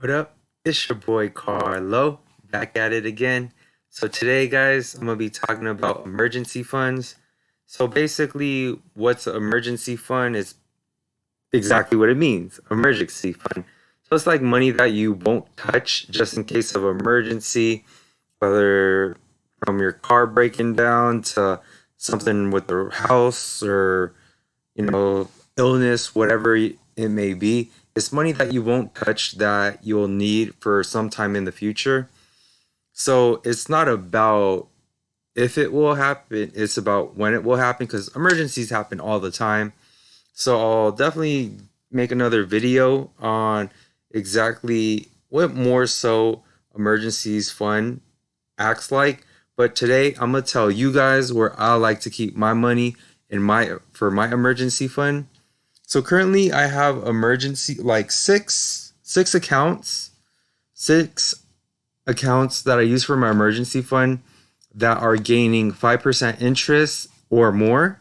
What up? It's your boy Carlo, back at it again. So today, guys, I'm gonna be talking about emergency funds. So basically, what's an emergency fund is exactly what it means, emergency fund. So it's like money that you won't touch just in case of emergency, whether from your car breaking down to something with the house or illness, whatever it may be. It's money that you won't touch that you'll need for some time in the future. So it's not about if it will happen, it's about when it will happen because emergencies happen all the time. So I'll definitely make another video on exactly what more so emergencies fund acts like. But today I'm gonna tell you guys where I like to keep my money in my emergency fund. So currently I have emergency like six accounts, six accounts that I use for my emergency fund that are gaining 5% interest or more.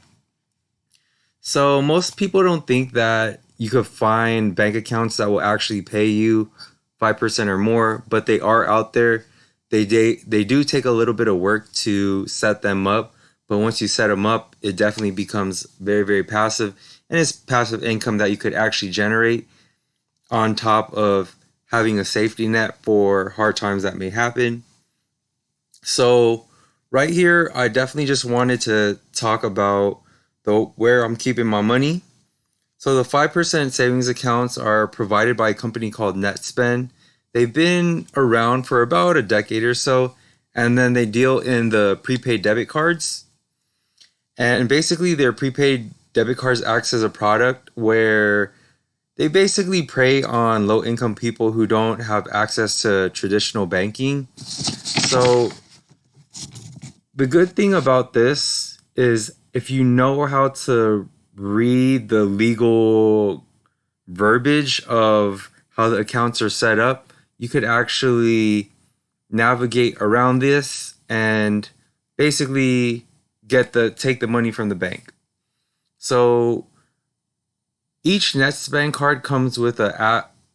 So most people don't think that you could find bank accounts that will actually pay you 5% or more, but they are out there. They do take a little bit of work to set them up, but once you set them up, it definitely becomes very, very passive, and it's passive income that you could actually generate on top of having a safety net for hard times that may happen. So right here, I definitely just wanted to talk about where I'm keeping my money. So the 5% savings accounts are provided by a company called NetSpend. They've been around for about a decade or so, and then they deal in the prepaid debit cards. And basically their prepaid debit cards acts as a product where they basically prey on low income people who don't have access to traditional banking. So the good thing about this is if you know how to read the legal verbiage of how the accounts are set up, you could actually navigate around this and basically take the money from the bank. So each NetSpend card comes with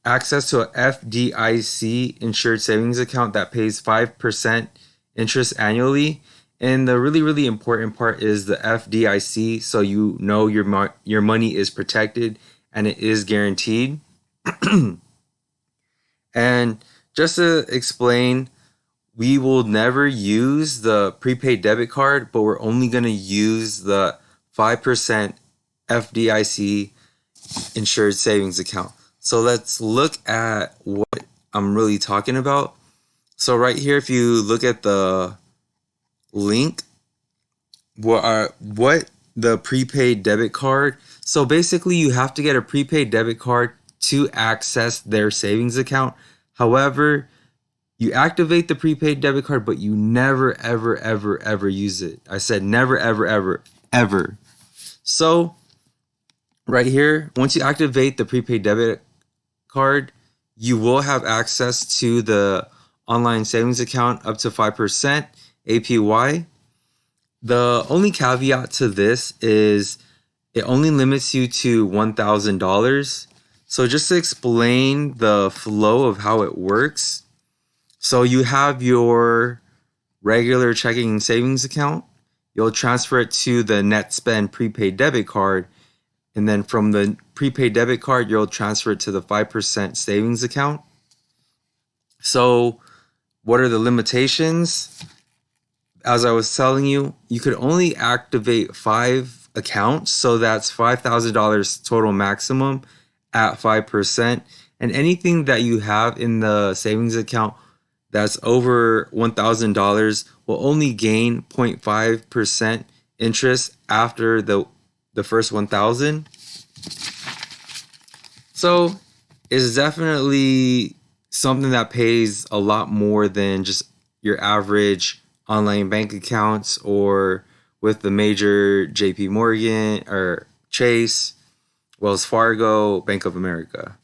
access to a FDIC insured savings account that pays 5% interest annually. And the really, really important part is the FDIC, so you know your money is protected and it is guaranteed. And just to explain, we will never use the prepaid debit card, but we're only going to use the 5% FDIC insured savings account. So let's look at what I'm really talking about. So right here, if you look at the link, what the prepaid debit card. So basically you have to get a prepaid debit card to access their savings account. However, you activate the prepaid debit card, but you never, ever, ever, ever use it. I said never, ever, ever, ever. So right here, once you activate the prepaid debit card, you will have access to the online savings account up to 5% APY. The only caveat to this is it only limits you to $1,000. So just to explain the flow of how it works. So you have your regular checking and savings account. You'll transfer it to the NetSpend prepaid debit card. And then from the prepaid debit card, you'll transfer it to the 5% savings account. So what are the limitations? As I was telling you, you could only activate 5 accounts. So that's $5,000 total maximum at 5%. And anything that you have in the savings account that's over $1,000 will only gain 0.5% interest after the first 1,000. So it's definitely something that pays a lot more than just your average online bank accounts or with the major JP Morgan or Chase, Wells Fargo, Bank of America.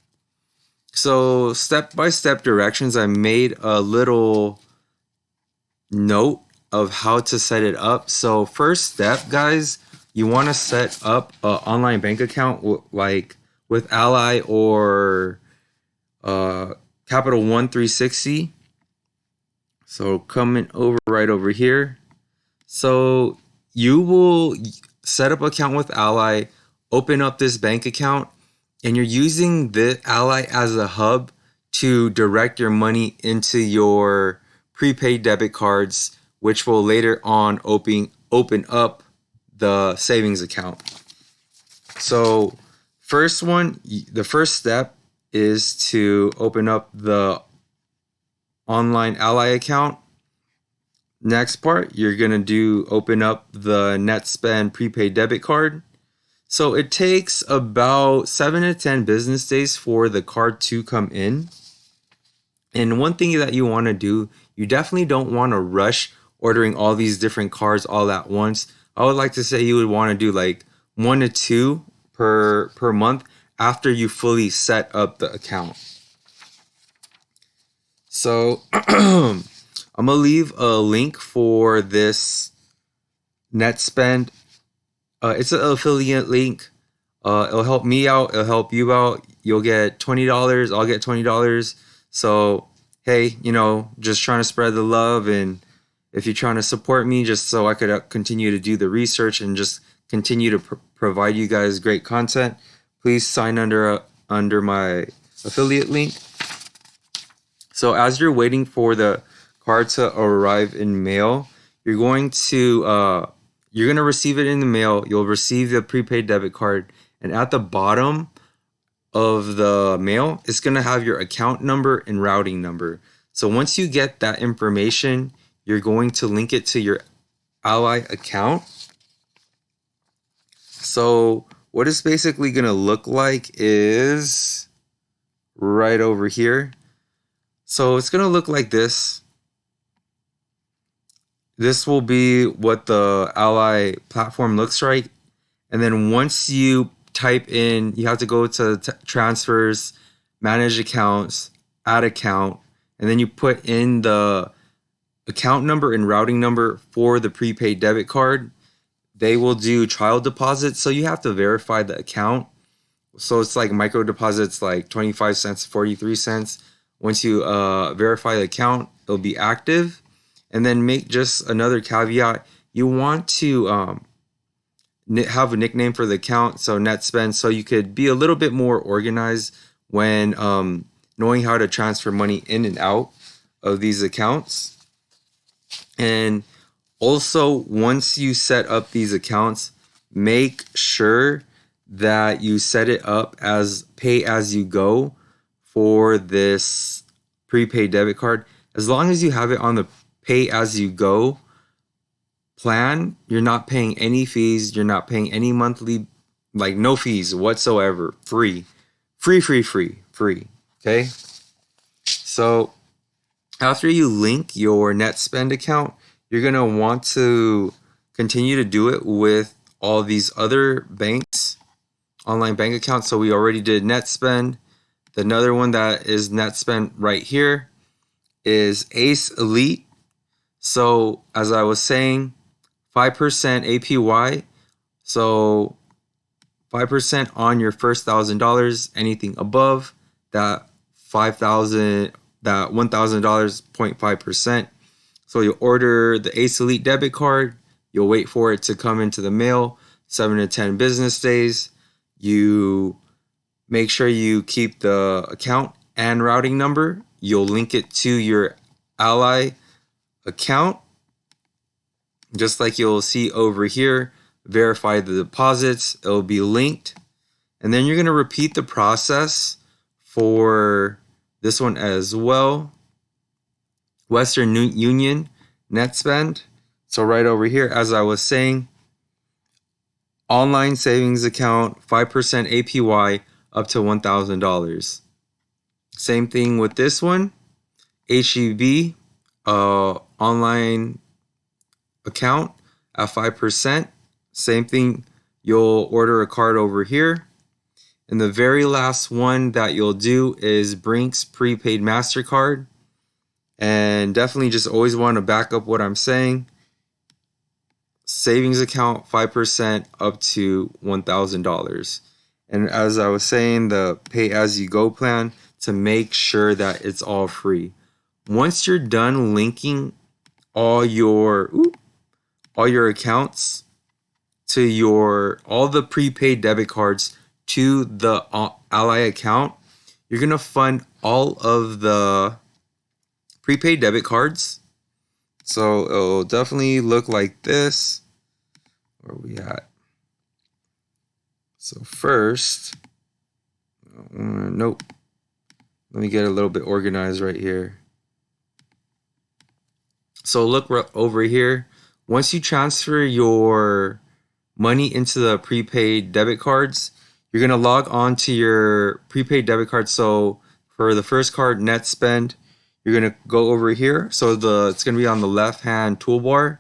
So step-by-step directions, I made a little note of how to set it up. So first step, guys, you want to set up an online bank account like with Ally or Capital One 360. So coming over right over here. So you will set up an account with Ally, open up this bank account, and you're using the Ally as a hub to direct your money into your prepaid debit cards, which will later on open up the savings account. So the first step is to open up the online Ally account. Next part, you're going to open up the NetSpend prepaid debit card. So it takes about 7 to 10 business days for the card to come in. And one thing that you want to do, you definitely don't want to rush ordering all these different cards all at once. I would like to say you would want to do like 1 to 2 per month after you fully set up the account. So I'm going to leave a link for this NetSpend. It's an affiliate link. It'll help me out. It'll help you out. You'll get $20. I'll get $20. So, hey, just trying to spread the love. And if you're trying to support me just so I could continue to do the research and just continue to provide you guys great content, please sign under my affiliate link. So as you're waiting for the card to arrive in mail, you're going to receive it in the mail. You'll receive the prepaid debit card, and at the bottom of the mail, it's going to have your account number and routing number. So once you get that information, you're going to link it to your Ally account. So what it's basically going to look like is right over here. So it's going to look like this. This will be what the Ally platform looks like. And then once you type in, you have to go to transfers, manage accounts, add account, and then you put in the account number and routing number for the prepaid debit card. They will do trial deposits, so you have to verify the account. So it's like micro deposits, like 25 cents, 43 cents. Once you verify the account, it'll be active. And then make just another caveat. You want to have a nickname for the account, so NetSpend, so you could be a little bit more organized when knowing how to transfer money in and out of these accounts. And also, once you set up these accounts, make sure that you set it up as pay as you go for this prepaid debit card. As long as you have it on the pay as you go plan, you're not paying any fees. You're not paying any monthly, like no fees whatsoever. Free. Okay. So after you link your NetSpend account, you're going to want to continue to do it with all these other banks, online bank accounts. So we already did NetSpend. Another one that is NetSpend right here is Ace Elite. So as I was saying, 5% APY. So 5% on your first $1,000. Anything above that $1,000, 0.5%. So you'll order the Ace Elite debit card. You'll wait for it to come into the mail, 7 to 10 business days. You make sure you keep the account and routing number. You'll link it to your Ally account, just like you'll see over here. Verify the deposits. It'll be linked. And then you're going to repeat the process for this one as well. Western Union, NetSpend. So right over here, as I was saying, online savings account, 5% APY up to $1,000. Same thing with this one, HEB, online account at 5%. Same thing, you'll order a card over here. And the very last one that you'll do is Brink's prepaid MasterCard. And definitely just always want to back up what I'm saying. Savings account, 5% up to $1,000. And as I was saying, the pay as you go plan, to make sure that it's all free. Once you're done linking all your accounts to all the prepaid debit cards to the Ally account, you're gonna fund all of the prepaid debit cards. So it'll definitely look like this. Where are we at? So first, nope. Let me get a little bit organized right here. So look over here. Once you transfer your money into the prepaid debit cards, you're gonna log on to your prepaid debit card. So for the first card, net spend, you're gonna go over here. So it's gonna be on the left-hand toolbar.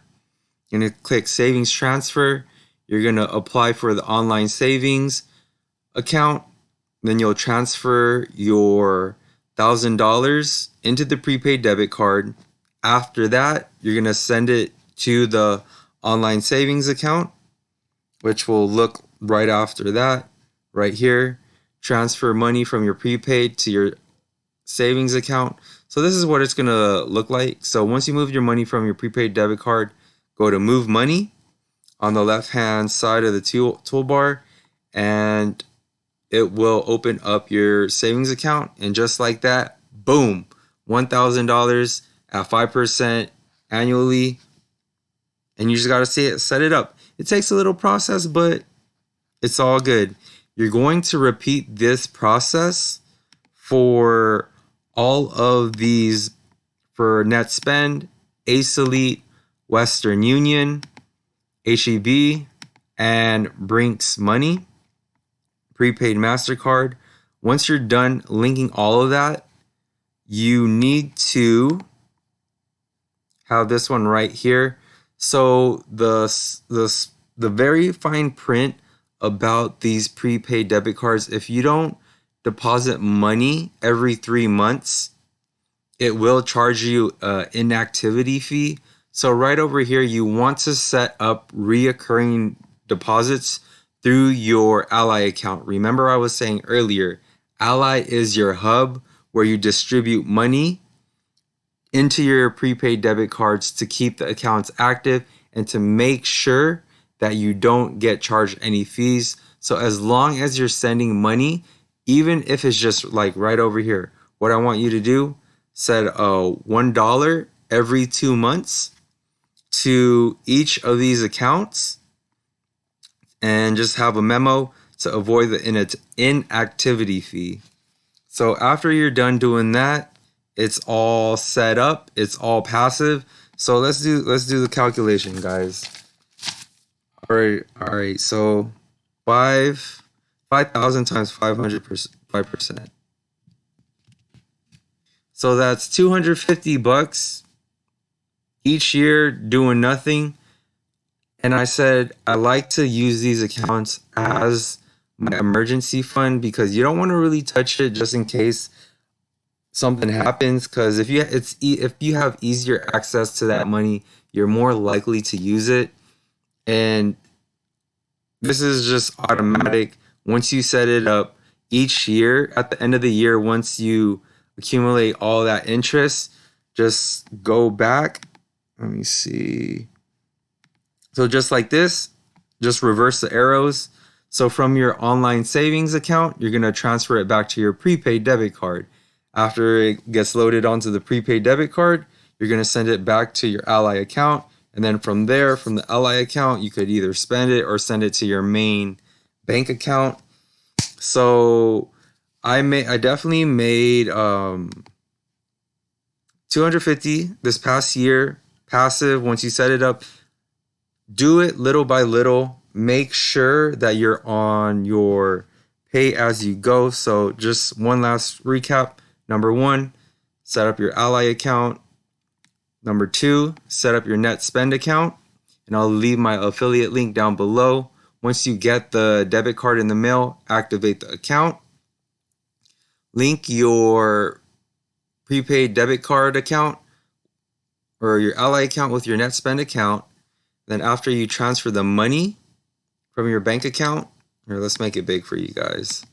You're gonna click savings transfer. You're gonna apply for the online savings account. Then you'll transfer your $1,000 into the prepaid debit card. After that, you're gonna send it to the online savings account, which will look right after that, right here. Transfer money from your prepaid to your savings account. So this is what it's gonna look like. So once you move your money from your prepaid debit card, go to move money on the left-hand side of the toolbar, and it will open up your savings account. And just like that, boom, $1,000 at 5% annually. And you just got to set it up. It takes a little process, but it's all good. You're going to repeat this process for all of these, for Net Spend, Ace Elite, Western Union, HEB, and Brinks Money, prepaid MasterCard. Once you're done linking all of that, you need to have this one right here. So the very fine print about these prepaid debit cards, if you don't deposit money every 3 months, it will charge you an inactivity fee. So right over here, you want to set up reoccurring deposits through your Ally account. Remember I was saying earlier, Ally is your hub where you distribute money into your prepaid debit cards to keep the accounts active and to make sure that you don't get charged any fees. So as long as you're sending money, even if it's just like right over here, what I want you to do, set $1 every 2 months to each of these accounts, and just have a memo to avoid the inactivity fee. So after you're done doing that, it's all set up, it's all passive. So let's do the calculation, guys. All right. So 5,000 times 5%. So that's $250 each year doing nothing. And I said I like to use these accounts as my emergency fund because you don't want to really touch it just in case something happens. Because if you have easier access to that money, you're more likely to use it. And this is just automatic. Once you set it up each year, at the end of the year, once you accumulate all that interest, just go back. Let me see. So just like this, just reverse the arrows. So from your online savings account, you're going to transfer it back to your prepaid debit card. After it gets loaded onto the prepaid debit card, you're going to send it back to your Ally account. And then from there, from the Ally account, you could either spend it or send it to your main bank account. So I definitely made $250 this past year, passive. Once you set it up, do it little by little. Make sure that you're on your pay as you go. So just one last recap. Number 1, set up your Ally account. Number 2, set up your net spend account. And I'll leave my affiliate link down below. Once you get the debit card in the mail, activate the account. Link your prepaid debit card account or your Ally account with your net spend account. Then after you transfer the money from your bank account, here, let's make it big for you guys.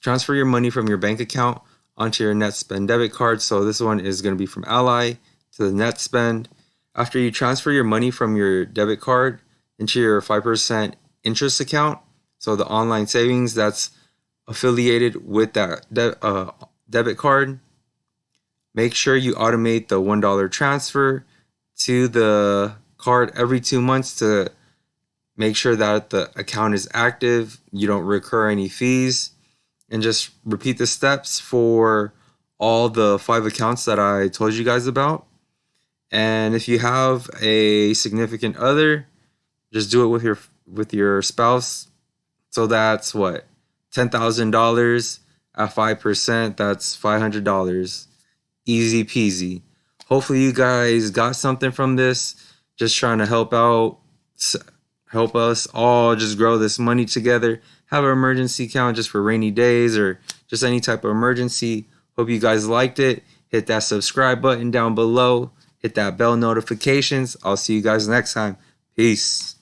transfer your money from your bank account onto your NetSpend debit card. So this one is going to be from Ally to the NetSpend. After you transfer your money from your debit card into your 5% interest account, so the online savings that's affiliated with that debit card, make sure you automate the $1 transfer to the card every 2 months to make sure that the account is active, you don't recur any fees, and just repeat the steps for all the 5 accounts that I told you guys about. And if you have a significant other, just do it with your spouse. So that's what, $10,000 at 5%, that's $500. Easy peasy. Hopefully you guys got something from this. Just trying to help us all just grow this money together. Have an emergency account just for rainy days or just any type of emergency. Hope you guys liked it. Hit that subscribe button down below. Hit that bell notifications. I'll see you guys next time. Peace.